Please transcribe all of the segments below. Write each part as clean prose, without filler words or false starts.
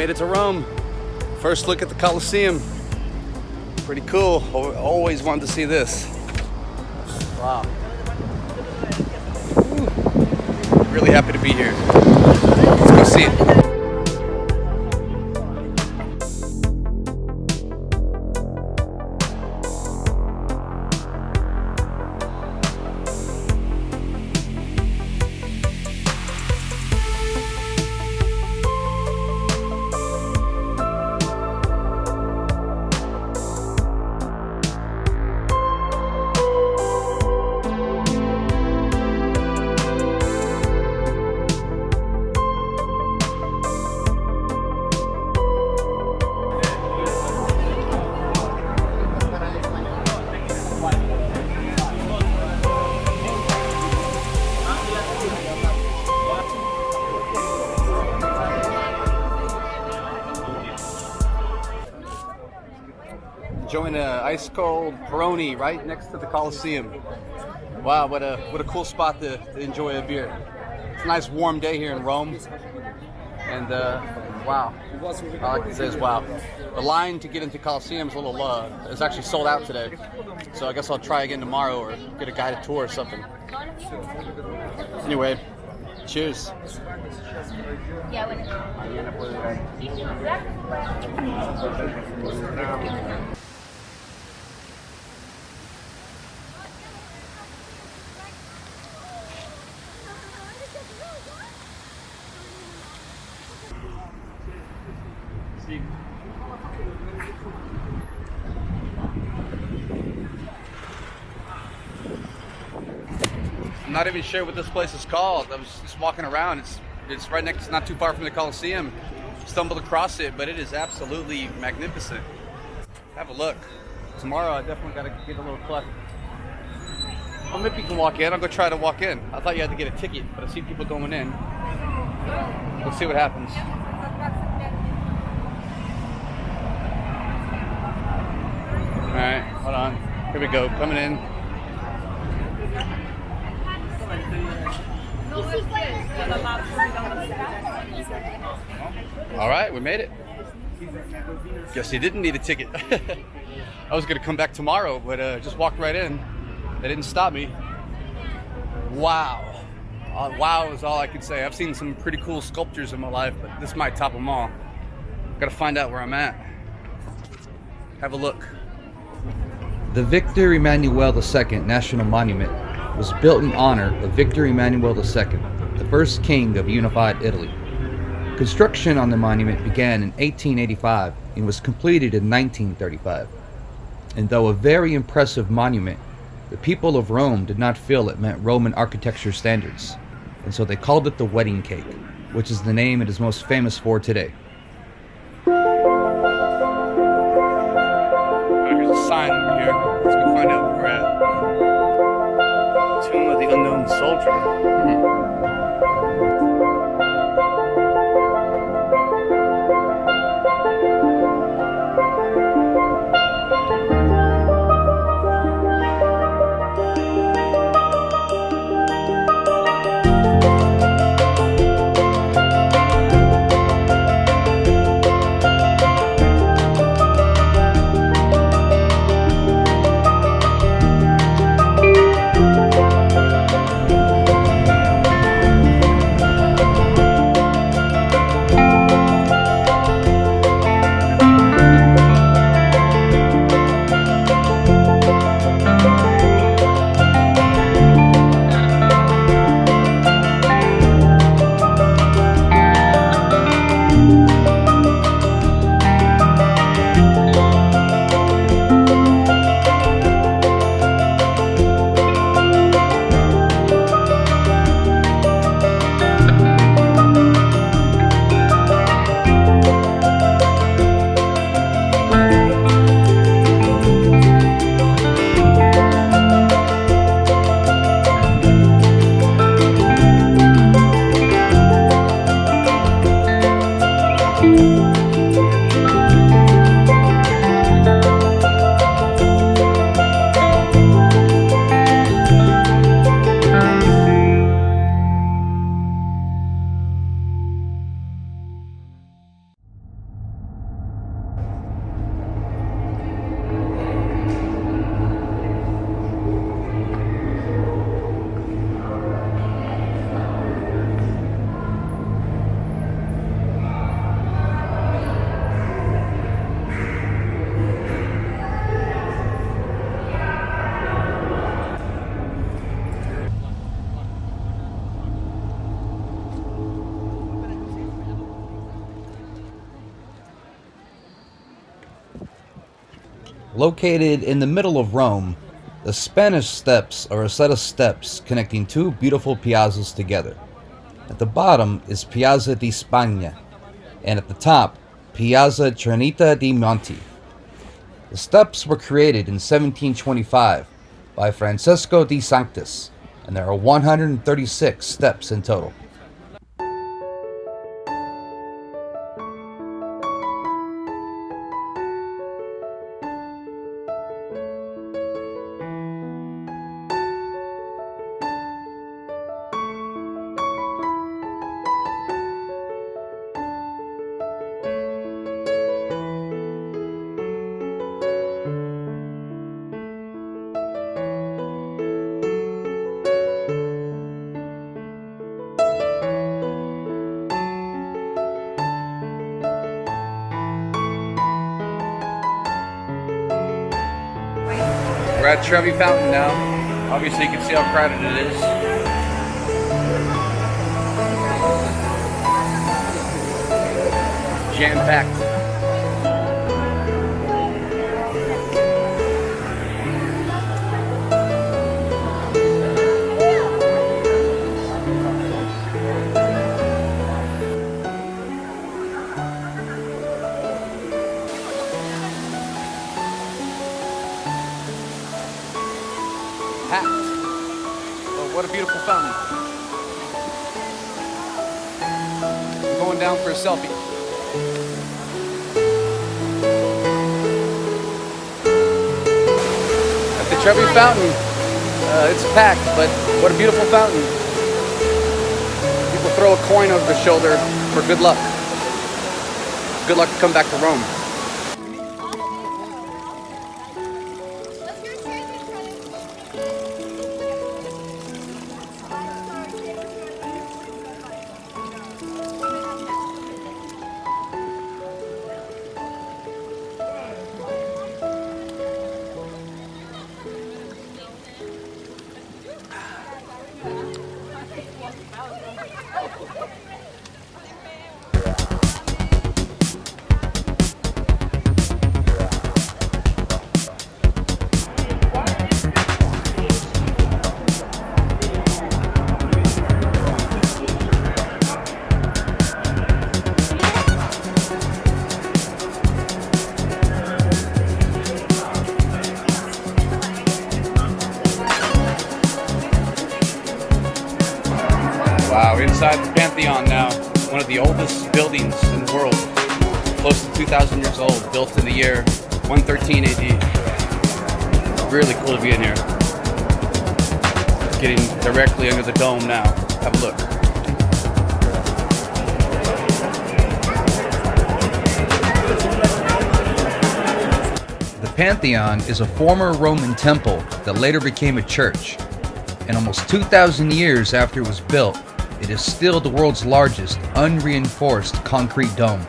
made it to Rome. First look at the Colosseum. Pretty cool. Always wanted to see this. Wow. Really happy to be here. Let's go see it. Enjoying an ice cold Peroni right next to the Colosseum. Wow, what a cool spot to enjoy a beer. It's a nice warm day here in Rome, and wow, all I can say is wow. The line to get into Colosseum is a little it's actually sold out today, so I guess I'll try again tomorrow or get a guided tour or something. Anyway, cheers. I'm not even sure what this place is called. I was just walking around. It's right next, not too far from the Colosseum. Stumbled across it, but it is absolutely magnificent. Have a look. Tomorrow I definitely got to get a little cleft. Well, maybe you can walk in. I'll go try to walk in. I thought you had to get a ticket, but I see people going in. Let's see what happens. All right, hold on. Here we go, coming in. All right, we made it. Guess you didn't need a ticket. I was gonna come back tomorrow, but just walked right in. They didn't stop me. Wow. Wow is all I can say. I've seen some pretty cool sculptures in my life, but this might top them all. Gotta find out where I'm at. Have a look. The Victor Emmanuel II National Monument was built in honor of Victor Emmanuel II, the first king of unified Italy. Construction on the monument began in 1885 and was completed in 1935. And though a very impressive monument, the people of Rome did not feel it met Roman architecture standards, and so they called it the wedding cake, which is the name it is most famous for today. Here's a sign over here. Let's go find out where we're at. Tomb of the Unknown Soldier. Located in the middle of Rome, the Spanish Steps are a set of steps connecting two beautiful piazzas together. At the bottom is Piazza di Spagna, and at the top, Piazza Trinita di Monti. The steps were created in 1725 by Francesco de Sanctis, and there are 136 steps in total. We're at Trevi Fountain now. Obviously, you can see how crowded it is. Jam-packed. Packed. Oh, what a beautiful fountain. I'm going down for a selfie. At the Trevi Fountain, it's packed, but what a beautiful fountain. People throw a coin over their shoulder for good luck. Good luck to come back to Rome. Wow, inside the Pantheon now, one of the oldest buildings in the world, close to 2,000 years old, built in the year 113 AD. Really cool to be in here. Getting directly under the dome now. Have a look. The Pantheon is a former Roman temple that later became a church. And almost 2,000 years after it was built, it is still the world's largest unreinforced concrete dome.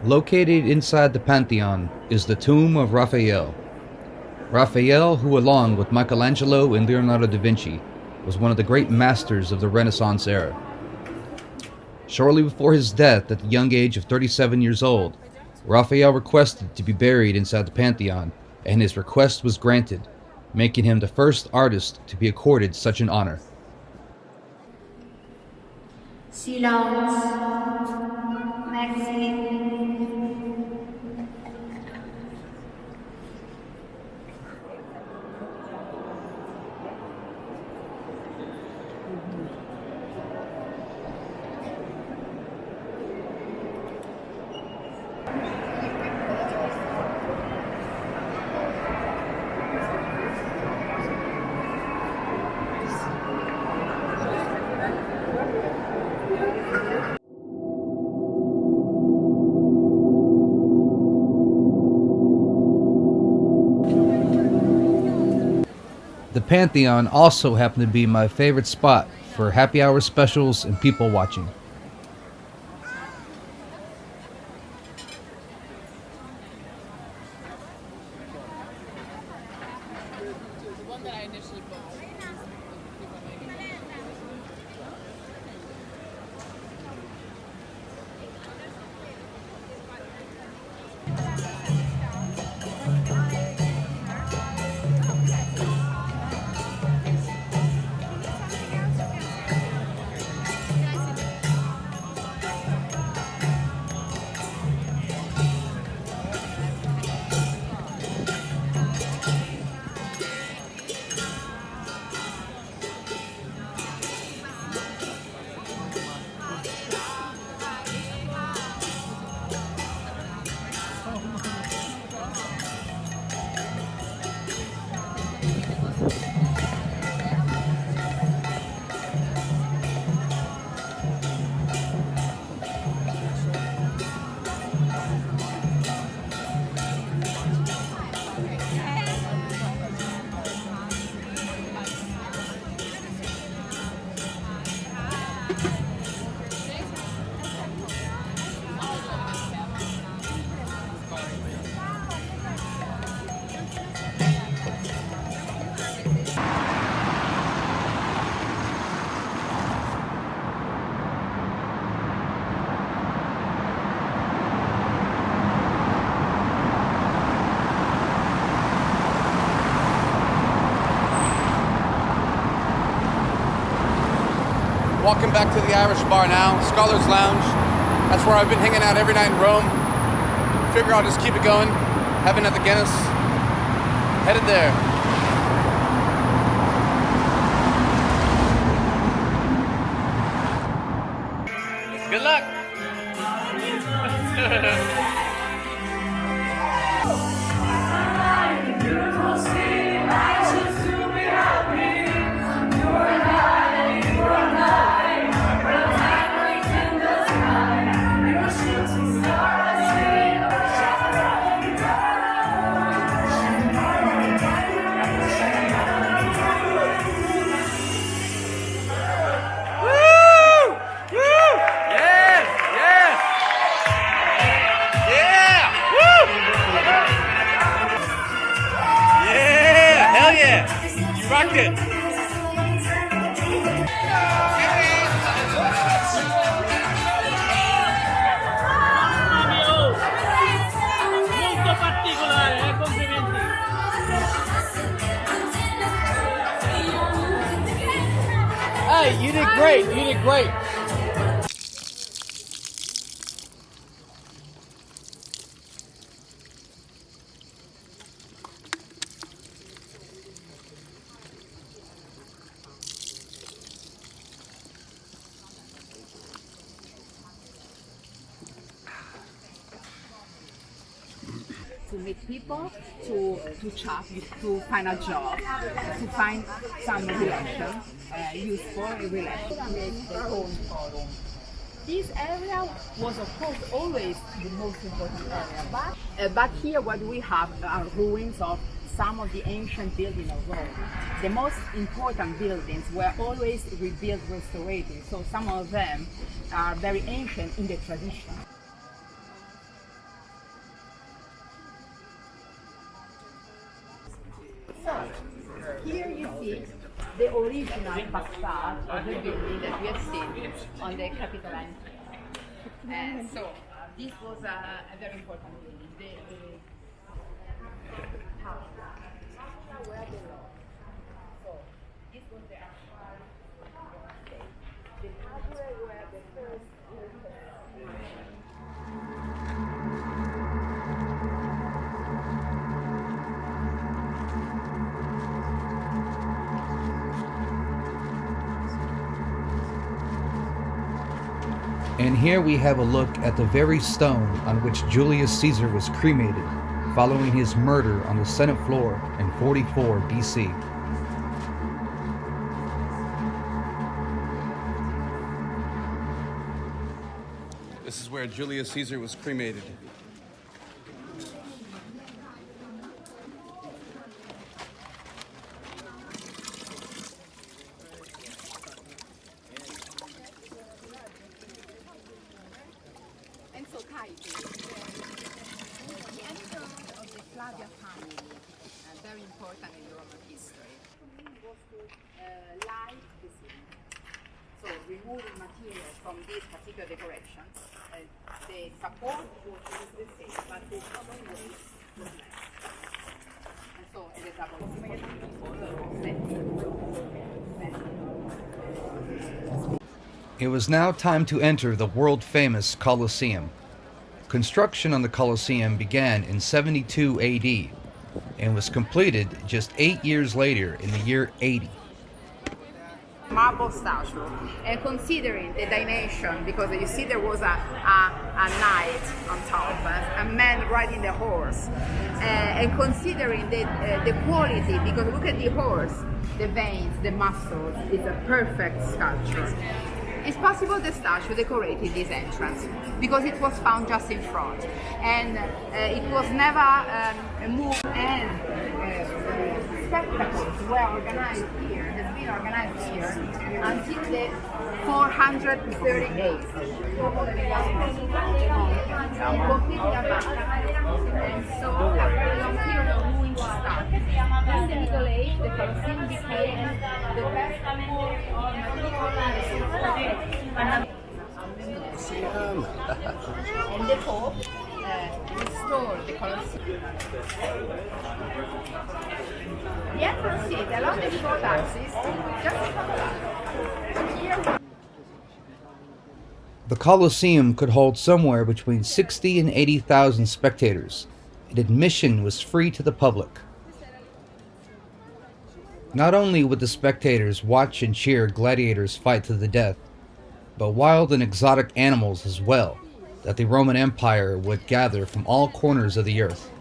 Located inside the Pantheon is the tomb of Raphael. Raphael, who along with Michelangelo and Leonardo da Vinci, was one of the great masters of the Renaissance era. Shortly before his death at the young age of 37 years old, Raphael requested to be buried inside the Pantheon, and his request was granted, making him the first artist to be accorded such an honor. Silence. Merci. The Pantheon also happened to be my favorite spot for happy hour specials and people watching. Walking back to the Irish bar now, Scholar's Lounge. That's where I've been hanging out every night in Rome. Figure I'll just keep it going. Heaven at the Guinness. Headed there. Good luck. Rocked it. Molto particolare, complimenti. Hey, you did great. You did great. To meet people, to chat, to find a job, to find some relation, useful relation. This area was, of course, always the most important area, but here what we have are ruins of some of the ancient buildings of Rome. The most important buildings were always rebuilt, restored, so some of them are very ancient in the tradition. So, here you see the original facade of the building that we have seen on the Capitoline. So, this was a very important building. The house. Where the law. So, this was the actual state. The Padre were the first And here we have a look at the very stone on which Julius Caesar was cremated, following his murder on the Senate floor in 44 BC. This is where Julius Caesar was cremated. Doppia family, very important in Roman history. Was to light the scene. So removing material from this particular decoration, the support was the same, but the common weight was less. And so the double It was now time to enter the world-famous Colosseum. Construction on the Colosseum began in 72 AD and was completed just 8 years later in the year 80. Marble statue, and considering the dimension, because you see there was a knight on top, a man riding the horse, and considering the quality, because look at the horse, the veins, the muscles, it's a perfect sculpture. It's possible the statue decorated this entrance because it was found just in front, and it was never moved, and spectacles were organized here, has been organized here until the 438. And so a long period of ruins started. In the Middle Age, the Colosseum became the best and the Pope restored the Colosseum. The entrance seat along the short axis just here. The Colosseum could hold somewhere between 60 and 80,000 spectators, and admission was free to the public. Not only would the spectators watch and cheer gladiators fight to the death, but wild and exotic animals as well, that the Roman Empire would gather from all corners of the earth.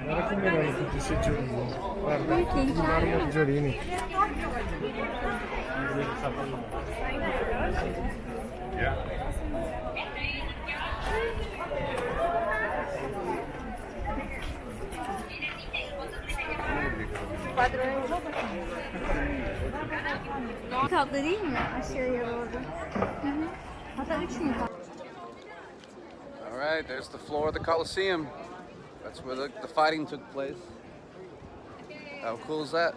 Guarda che bello tutti questi giorini. Guarda, tutti i marmo giorini. Tatlı değil mi? Aşırı yoruldu. Hatta 3 mü? All right, there's the floor of the Colosseum. That's where the fighting took place. How cool is that?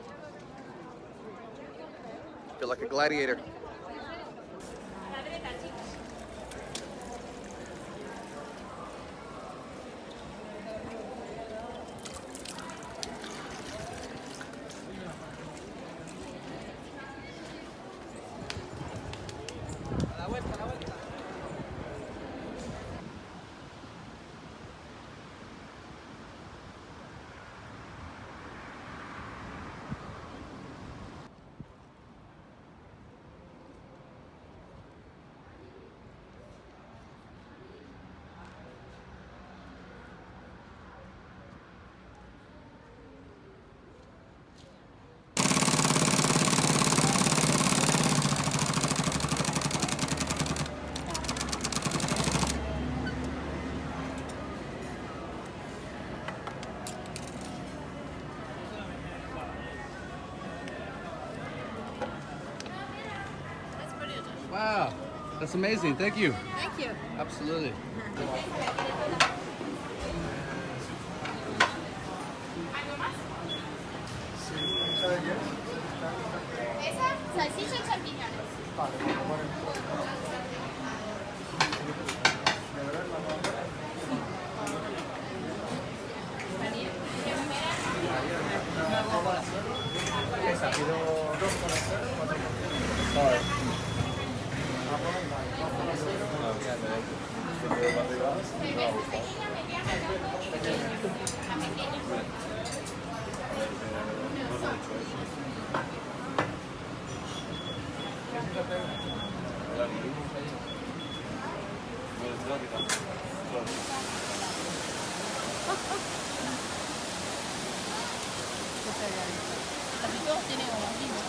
Feel like a gladiator. Wow, that's amazing. Thank you. Thank you. Absolutely. Salchicha y champiñones. Pido 2 con 0, 4 con 0. Casi todos tienen como 15.